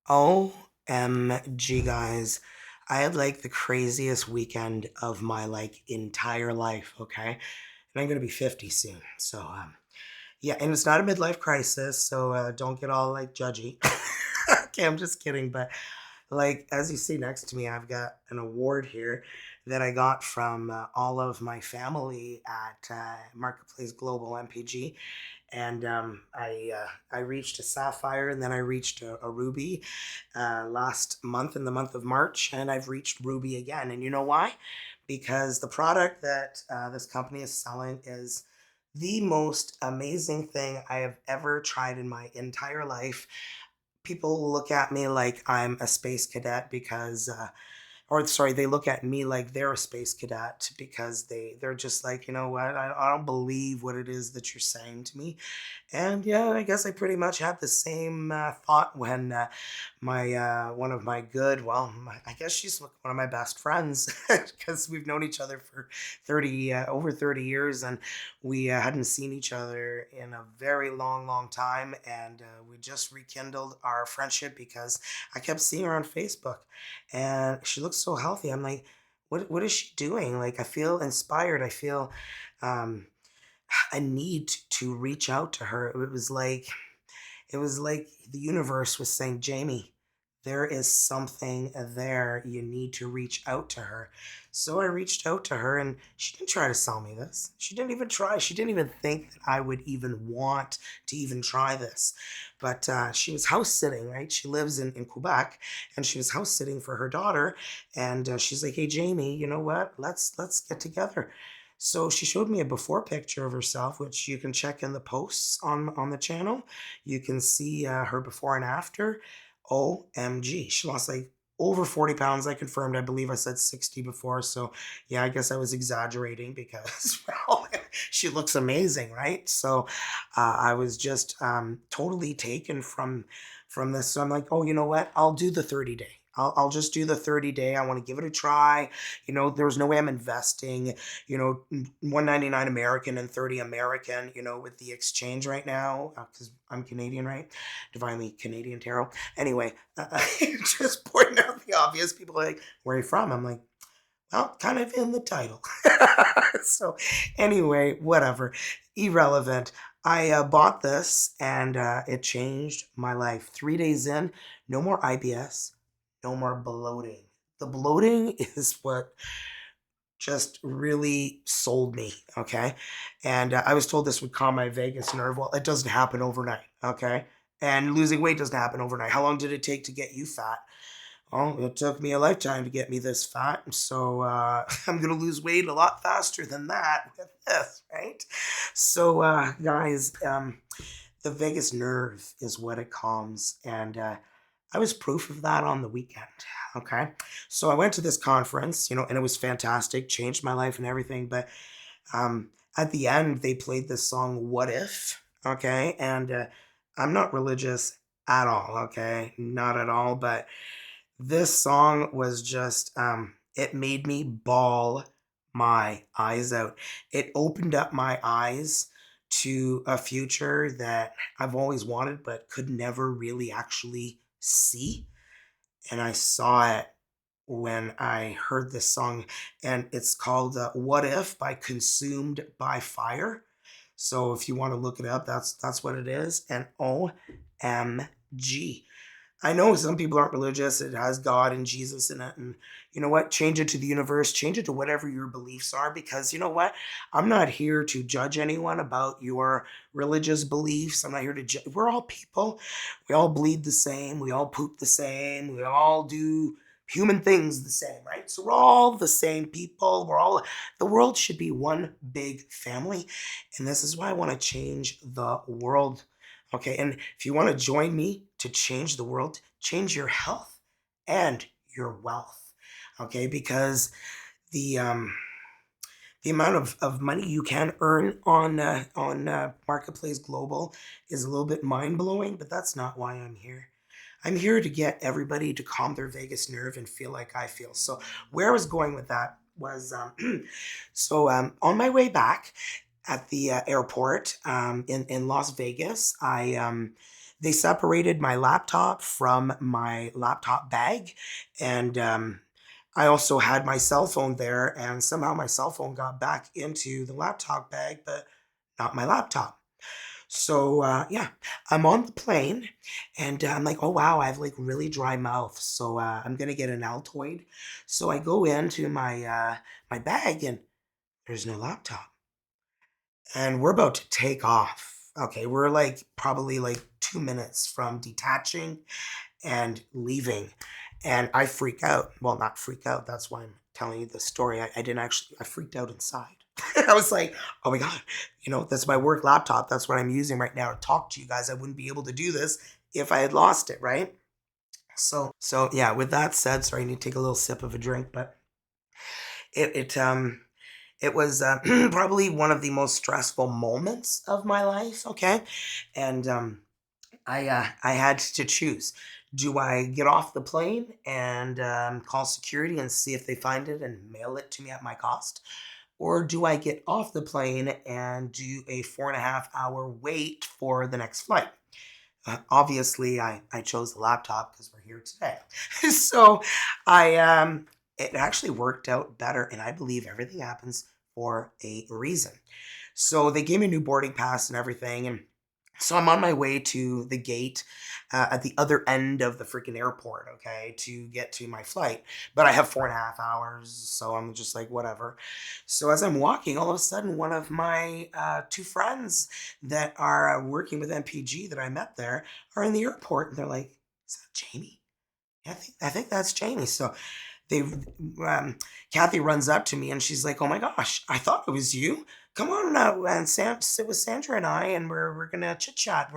OMG, guys. I had like the craziest weekend of my like entire life, okay? And I'm gonna be 50 soon. Yeah, and it's not a midlife crisis, so don't get all like judgy. Okay, I'm just kidding, but like as you see next to me, I've got an award here that I got from all of my family at Marketplace Global MPG, and I reached a sapphire, and then I reached a ruby last month in the month of March, and I've reached ruby again. And you know why? Because the product that this company is selling is the most amazing thing I have ever tried in my entire life. People look at me like I'm a space cadet because or sorry, they look at me like they're a space cadet because they're just like, you know what, I don't believe what it is that you're saying to me. And yeah, I guess I pretty much had the same thought when my one of my good, well, I guess she's one of my best friends because we've known each other for 30 over 30 years, and we hadn't seen each other in a very long time, and we just rekindled our friendship because I kept seeing her on Facebook, and she looks so healthy. I'm like, what is she doing? Like, I feel inspired. I feel um, a need to reach out to her. It was like the universe was saying, Jamie, there is something there. You need to reach out to her. So I reached out to her, and she didn't try to sell me this. She didn't even try. She didn't even think that I would even want to even try this. But she was house sitting, right? She lives in Quebec, and she was house sitting for her daughter. And she's like, hey, Jamie, you know what? Let's get together. So she showed me a before picture of herself, which you can check in the posts on the channel. You can see her before and after. OMG. She lost like over 40 pounds. I confirmed. I believe I said 60 before. So, yeah, I guess I was exaggerating because, well, she looks amazing, right? So, I was just totally taken from this. So I'm like, oh, you know what? I'll do the 30-day. I'll just do the 30-day. I want to give it a try. There's no way I'm investing, 199 American and 30 American, with the exchange right now, because I'm Canadian, right? Divinely Canadian tarot. Anyway, just pointing out the obvious. People are like, where are you from? I'm like, well, kind of in the title. So, anyway, whatever. Irrelevant. I bought this, and it changed my life. 3 days in, no more IBS, no more bloating. The bloating is what just really sold me, okay? And I was told this would calm my vagus nerve. Well, it doesn't happen overnight, okay? And losing weight doesn't happen overnight. How long did it take to get you fat? Well, it took me a lifetime to get me this fat, so I'm gonna lose weight a lot faster than that with this, right? So, guys, the vagus nerve is what it calms, and I was proof of that on the weekend. Okay, so I went to this conference, and it was fantastic, changed my life and everything. But at the end, they played this song "What If." Okay, and I'm not religious at all. Okay, not at all. But this song was just it made me bawl my eyes out. It opened up my eyes to a future that I've always wanted but could never really actually see. And I saw it when I heard this song, and it's called "What If" by Consumed by Fire. So if you want to look it up, that's what it is. And OMG. I know some people aren't religious. It has God and Jesus in it. And you know what? Change it to the universe, change it to whatever your beliefs are, because you know what? I'm not here to judge anyone about your religious beliefs. I'm not here to judge. We're all people. We all bleed the same. We all poop the same. We all do human things the same, right? So we're all the same people. The world should be one big family. And this is why I want to change the world. Okay, and if you want to join me to change the world, change your health and your wealth. Okay, because the um the amount of money you can earn on Marketplace Global is a little bit mind blowing, but that's not why I'm here. I'm here to get everybody to calm their vagus nerve and feel like I feel. So where I was going with that was on my way back at the airport in Las Vegas, I They separated my laptop from my laptop bag, and I also had my cell phone there, and somehow my cell phone got back into the laptop bag, but not my laptop. So yeah, I'm on the plane, and I'm like, oh wow, I have like really dry mouth, so I'm gonna get an Altoid. So I go into my bag, and there's no laptop, and we're about to take off. Okay, we're like probably like 2 minutes from detaching and leaving. And I freak out. Well, not freak out. That's why I'm telling you the story. I didn't actually, I freaked out inside. I was like, oh my God, that's my work laptop. That's what I'm using right now to talk to you guys. I wouldn't be able to do this if I had lost it, right? So yeah, with that said, sorry, I need to take a little sip of a drink, but it, it, um, it was probably one of the most stressful moments of my life. Okay. And, I had to choose. Do I get off the plane and call security and see if they find it and mail it to me at my cost? Or do I get off the plane and do a 4.5 hour wait for the next flight? Obviously, I chose the laptop because we're here today. So it actually worked out better, and I believe everything happens for a reason. So they gave me a new boarding pass and everything, and so I'm on my way to the gate at the other end of the freaking airport, okay, to get to my flight. But I have 4.5 hours, so I'm just like, whatever. So as I'm walking, all of a sudden, one of my two friends that are working with MPG that I met there are in the airport, and they're like, "Is that Jamie?" Yeah, I think that's Jamie. So they Kathy runs up to me and she's like, "Oh my gosh, I thought it was you. Come on and sit with Sandra and I, and we're gonna chit chat.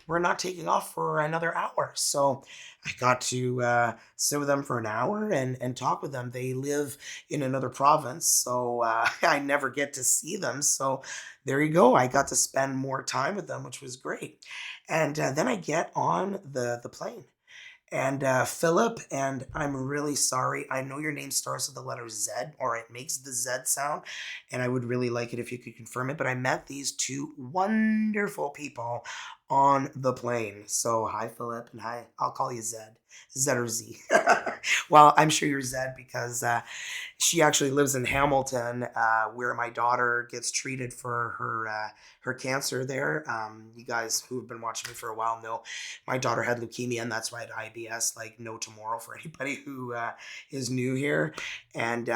We're not taking off for another hour." So I got to sit with them for an hour and talk with them. They live in another province, so I never get to see them. So there you go. I got to spend more time with them, which was great. And then I get on the plane, and Philip, and I'm really sorry. I know your name starts with the letter Z, or it makes the Z sound, and I would really like it if you could confirm it. But I met these two wonderful people on the plane. So hi, Philip, and hi. I'll call you Zed, Z or Z. Well, I'm sure you're Zed because she actually lives in Hamilton, where my daughter gets treated for her cancer there. You guys who have been watching me for a while know my daughter had leukemia, and that's why I had IBS, like no tomorrow for anybody who is new here. And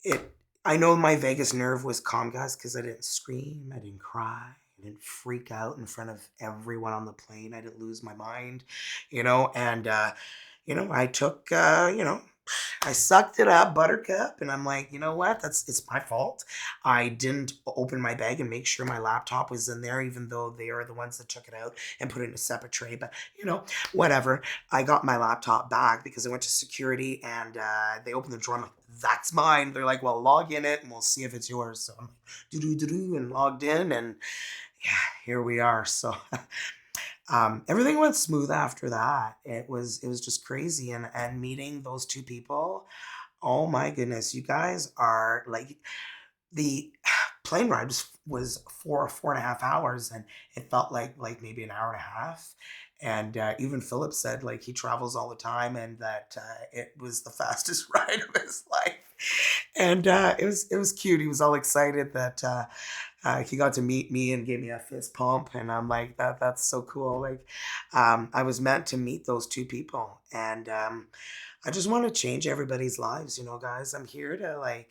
it, I know my vagus nerve was calm, guys, because I didn't scream, I didn't cry. I didn't freak out in front of everyone on the plane. I didn't lose my mind, and I took, I sucked it up, buttercup, and I'm like, you know what? It's my fault. I didn't open my bag and make sure my laptop was in there, even though they are the ones that took it out and put it in a separate tray. But whatever. I got my laptop back because I went to security, and they opened the drawer. I'm like, that's mine. They're like, well, log in it and we'll see if it's yours. So I'm like, do do do do, and logged in, and yeah, here we are. So everything went smooth after that. It was just crazy, and meeting those two people. Oh my goodness, you guys are like, the plane ride was 4.5 hours, and it felt like maybe an hour and a half. And even Philip said like he travels all the time, and that it was the fastest ride of his life. And it was cute. He was all excited that he got to meet me and gave me a fist pump, and I'm like, that's so cool. Like, I was meant to meet those two people, and I just want to change everybody's lives, guys. I'm here to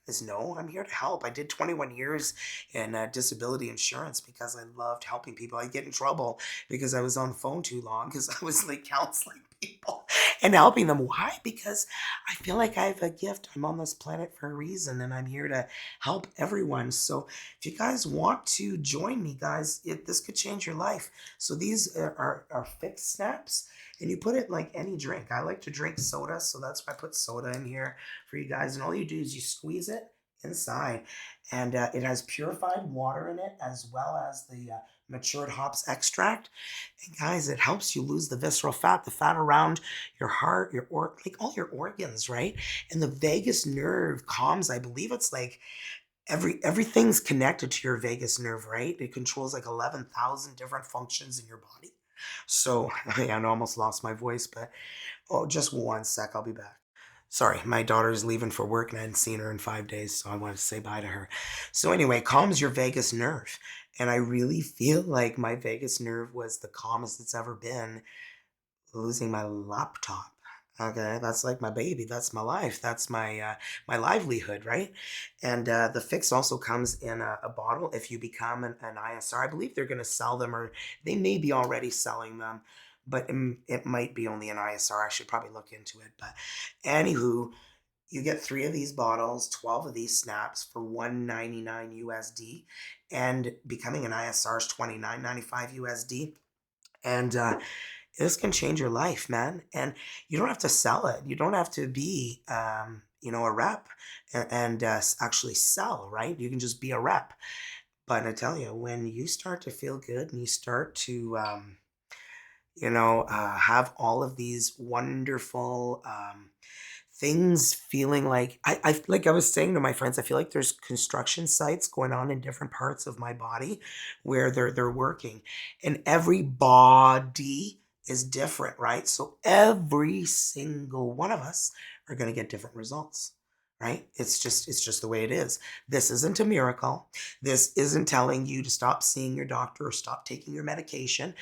you guys know I'm here to help. I did 21 years in disability insurance because I loved helping people. I get in trouble because I was on the phone too long because I was like counseling people and helping them. Why? Because I feel like I have a gift. I'm on this planet for a reason, and I'm here to help everyone. So if you guys want to join me, guys, this could change your life. So these are fixed snaps, and you put it in like any drink. I like to drink soda, so that's why I put soda in here for you guys. And all you do is you squeeze it inside, and it has purified water in it as well as the matured hops extract. And guys, it helps you lose the visceral fat, the fat around your heart, like all your organs, right? And the vagus nerve calms. I believe it's like Everything's connected to your vagus nerve, right? It controls like 11,000 different functions in your body. So, I almost lost my voice, but oh, just one sec, I'll be back. Sorry, my daughter's leaving for work and I hadn't seen her in 5 days, so I wanted to say bye to her. So, anyway, calms your vagus nerve. And I really feel like my vagus nerve was the calmest it's ever been losing my laptop. Okay, that's like my baby. That's my life. That's my livelihood, right? And the fix also comes in a bottle. If you become an ISR, I believe they're going to sell them, or they may be already selling them, but it might be only an ISR. I should probably look into it. But anywho, you get 3 of these bottles, 12 of these snaps for 199 USD, and becoming an ISR is 29.95 USD. And this can change your life, man. And you don't have to sell it. You don't have to be, a rep and actually sell, right? You can just be a rep. But I tell you, when you start to feel good and you start to, have all of these wonderful things feeling like like I was saying to my friends, I feel like there's construction sites going on in different parts of my body where they're working. And every body is different, right? So every single one of us are going to get different results. Right? It's just the way it is. This isn't a miracle. This isn't telling you to stop seeing your doctor or stop taking your medication.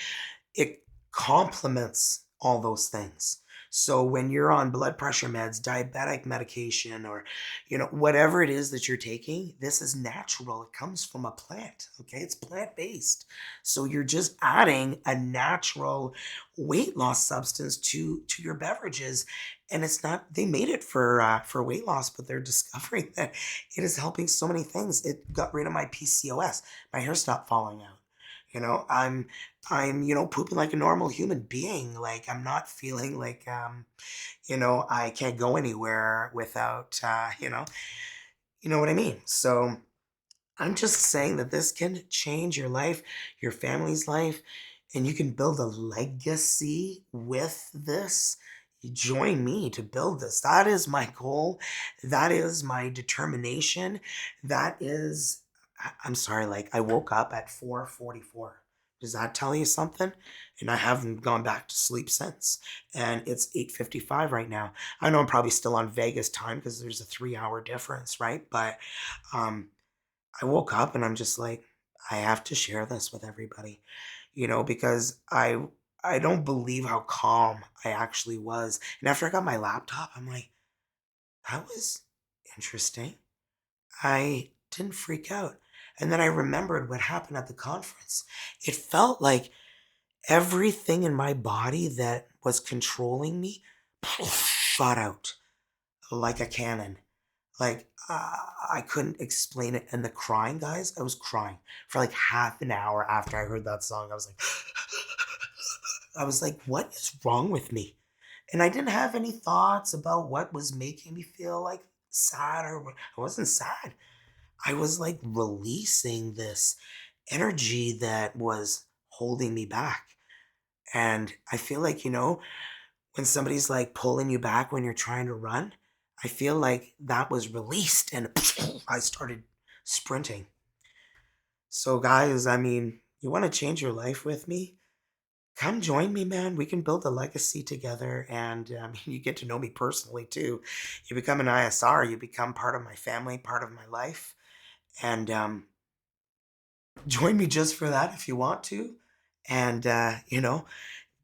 It complements all those things. So when you're on blood pressure meds, diabetic medication, or whatever it is that you're taking, this is natural. It comes from a plant. Okay, it's plant based. So you're just adding a natural weight loss substance to your beverages, and it's not. They made it for weight loss, but they're discovering that it is helping so many things. It got rid of my PCOS. My hair stopped falling out. I'm pooping like a normal human being. Like I'm not feeling like I can't go anywhere without you know what I mean. So I'm just saying that this can change your life, your family's life, and you can build a legacy with this. You join me to build this. That is my goal. That is my determination. That is, I'm sorry, like I woke up at 4:44. Does that tell you something? And I haven't gone back to sleep since. And it's 8:55 right now. I know I'm probably still on Vegas time because there's a 3-hour difference, right? But um, I woke up and I'm just like, I have to share this with everybody, because I don't believe how calm I actually was. And after I got my laptop, I'm like, that was interesting. I didn't freak out. And then I remembered what happened at the conference. It felt like everything in my body that was controlling me shot out like a cannon. Like, I couldn't explain it. And the crying, guys, I was crying for like half an hour after I heard that song. I was like, I was like, what is wrong with me? And I didn't have any thoughts about what was making me feel like sad or I wasn't sad. I was like releasing this energy that was holding me back. And I feel like, when somebody's like pulling you back when you're trying to run, I feel like that was released and I started sprinting. So, guys, I mean, you want to change your life with me? Come join me, man. We can build a legacy together. And I mean, you get to know me personally too. You become an ISR, you become part of my family, part of my life. And join me just for that if you want to. And,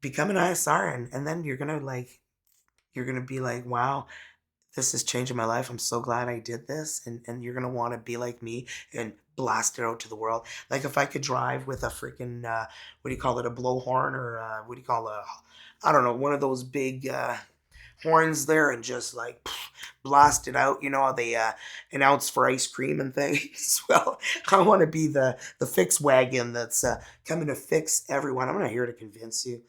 become an ISR. And then you're going to be like, wow, this is changing my life. I'm so glad I did this. And you're going to want to be like me and blast it out to the world. Like if I could drive with a freaking, what do you call it, a blowhorn or what do you call a, I don't know, one of those big horns there and just like blast it out. You know how they an ounce for ice cream and things. Well, I want to be the fix wagon that's coming to fix everyone. I'm not here to convince you.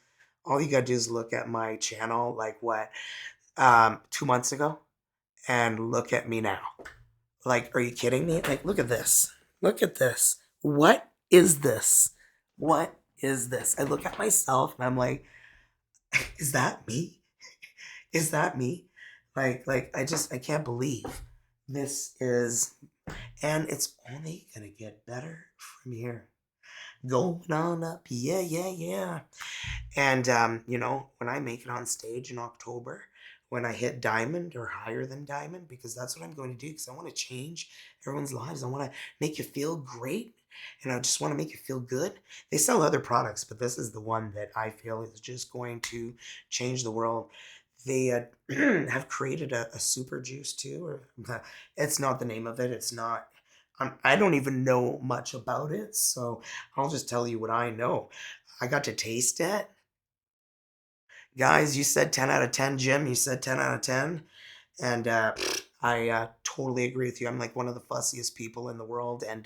All you gotta do is look at my channel, like what, 2 months ago, and look at me now. Like, are you kidding me? Like, look at this. Look at this. What is this? What is this? I look at myself and I'm like, is that me? Is that me? Like I can't believe this is And it's only gonna get better from here. Going on up, yeah, yeah, yeah. And when I make it on stage in October, when I hit diamond or higher than diamond, because that's what I'm going to do, because I want to change everyone's lives. I want to make you feel great, and I just want to make you feel good. They sell other products, but this is the one that I feel is just going to change the world. They have created a super juice too, or it's not the name of it. It's not. I don't even know much about it, so I'll just tell you what I know. I got to taste it. Guys, you said 10 out of 10. Jim, you said 10 out of 10. And I totally agree with you. I'm like one of the fussiest people in the world, and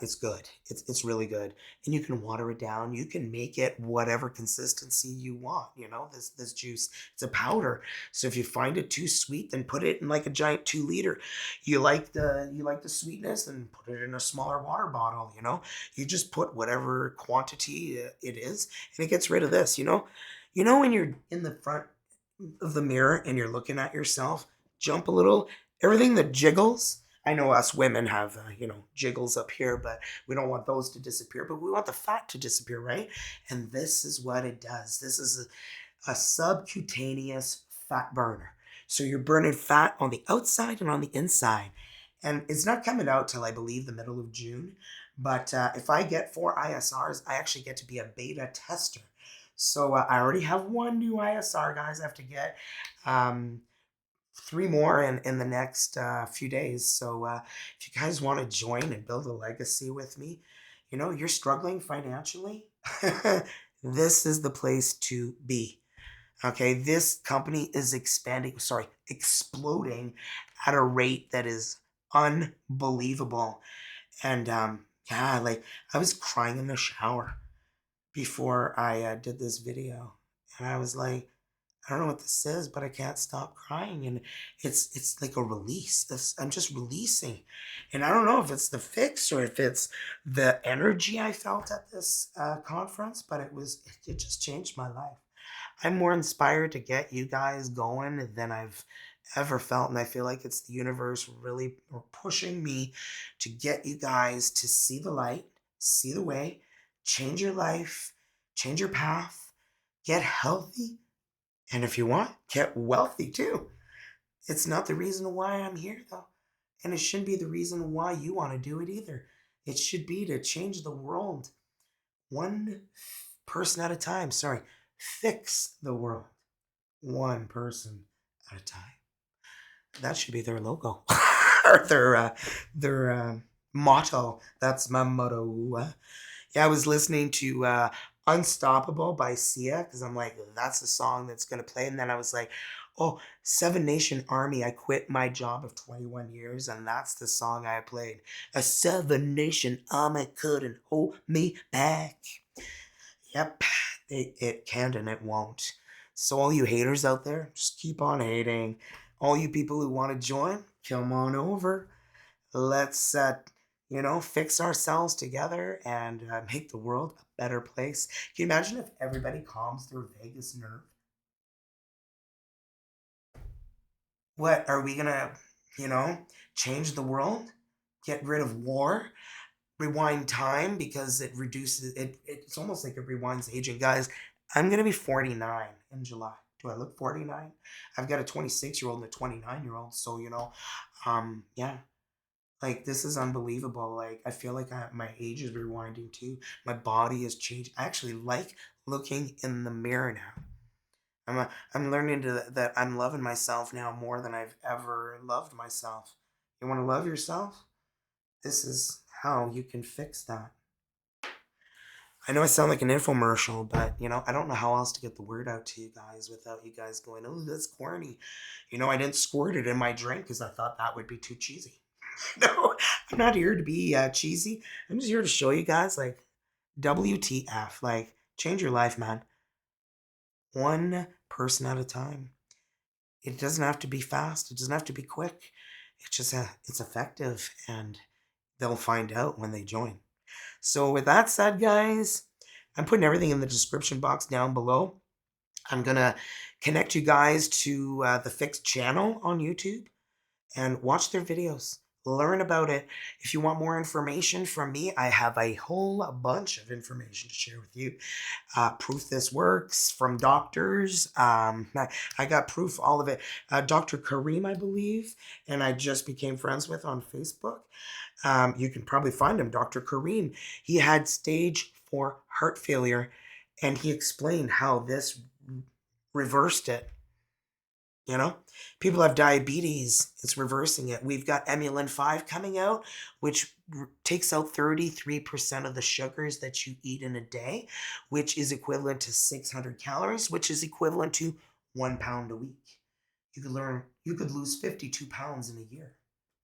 it's good. It's really good, and you can water it down. You can make it whatever consistency you want. This juice. It's a powder, so if you find it too sweet, then put it in like a giant 2 liter. You like the sweetness, then put it in a smaller water bottle. You just put whatever quantity it is, and it gets rid of this. When you're in the front of the mirror and you're looking at yourself, jump a little. Everything that jiggles. I know us women have, jiggles up here, but we don't want those to disappear. But we want the fat to disappear, right? And this is what it does. This is a subcutaneous fat burner. So you're burning fat on the outside and on the inside. And it's not coming out till I believe the middle of June. But if I get 4 ISRs, I actually get to be a beta tester. So I already have one new ISR, guys. I have to get 3 more in the next few days. So if you guys want to join and build a legacy with me, you're struggling financially, this is the place to be. Okay, this company is exploding at a rate that is unbelievable. And yeah, like I was crying in the shower before I did this video, and I was like, I don't know what this is, but I can't stop crying, and it's like a release. I'm just releasing, and I don't know if it's the fix or if it's the energy I felt at this conference, but it just changed my life. I'm more inspired to get you guys going than I've ever felt. And I feel like it's the universe really pushing me to get you guys to see the light, see the way, change your life, change your path, get healthy. And if you want, get wealthy too. It's not the reason why I'm here though. And it shouldn't be the reason why you want to do it either. It should be to change the world one person at a time. Sorry, fix the world one person at a time. That should be their logo or their motto. That's my motto. Yeah, I was listening to Unstoppable by Sia because I'm like, that's the song that's gonna play. And then I was like, oh, Seven Nation Army. I quit my job of 21 years, and that's the song I played. A Seven Nation Army couldn't hold me back. Yep, it can and it won't. So all you haters out there, just keep on hating. All you people who want to join, come on over. Let's, fix ourselves together and make the world a better place. Can you imagine if everybody calms their vagus nerve? What are we gonna, you know, change the world? Get rid of war? Rewind time because it reduces it. It's almost like it rewinds aging. Guys, I'm gonna be 49 in July. Do I look 49? I've got a 26-year-old and a 29-year-old. So yeah. Like this is unbelievable. Like I feel like my age is rewinding too. My body has changed. I actually like looking in the mirror now. I'm learning that I'm loving myself now more than I've ever loved myself. You want to love yourself? This is how you can fix that. I know I sound like an infomercial, but I don't know how else to get the word out to you guys without you guys going, "Oh, that's corny." I didn't squirt it in my drink because I thought that would be too cheesy. No, I'm not here to be cheesy. I'm just here to show you guys, like, WTF. Like, change your life, man. One person at a time. It doesn't have to be fast. It doesn't have to be quick. It's effective, and they'll find out when they join. So with that said, guys, I'm putting everything in the description box down below. I'm gonna connect you guys to the Fixed channel on YouTube and watch their videos. Learn about it. If you want more information from me, I have a whole bunch of information to share with you. Proof this works from doctors. I got proof, all of it. Dr. Kareem, I believe, and I just became friends with on Facebook. You can probably find him, Dr. Kareem. He had stage 4 heart failure, and he explained how this reversed it. You know, people have diabetes, it's reversing it. We've got Emulin 5 coming out, which takes out 33% of the sugars that you eat in a day, which is equivalent to 600 calories, which is equivalent to 1 pound a week. You could lose 52 pounds in a year.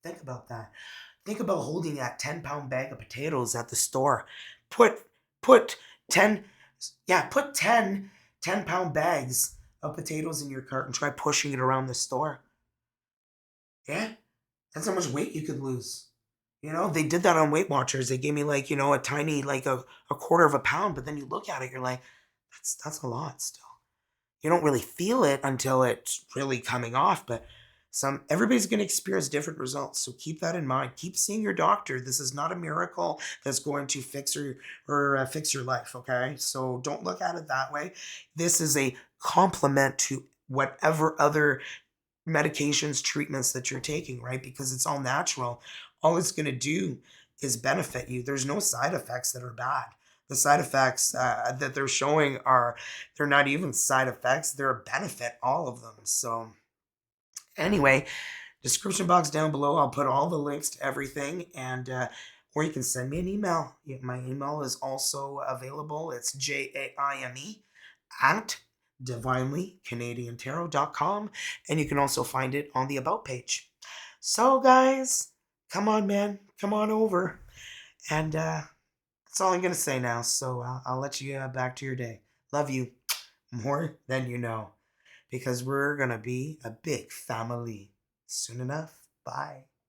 Think about that. Think about holding that 10-pound bag of potatoes at the store. Put put 10 put 10-pound bags of potatoes in your cart and try pushing it around the store. Yeah? That's how much weight you could lose. They did that on Weight Watchers. They gave me like, a tiny, like a quarter of a pound, but then you look at it, you're like, that's a lot still. You don't really feel it until it's really coming off, but everybody's going to experience different results. So keep that in mind. Keep seeing your doctor. This is not a miracle that's going to fix your life. Okay, so don't look at it that way. This is a complement to whatever other medications, treatments that you're taking, right? Because it's all natural. All it's going to do is benefit you. There's no side effects that are bad. The side effects that they're showing they're not even side effects, they're a benefit, all of them. So, anyway, description box down below, I'll put all the links to everything, and or you can send me an email. My email is also available. It's JAIME at divinelycanadiantarot.com, and you can also find it on the About page. So, guys, come on, man. Come on over. And that's all I'm going to say now. So I'll let you back to your day. Love you more than you know, because we're going to be a big family soon enough. Bye.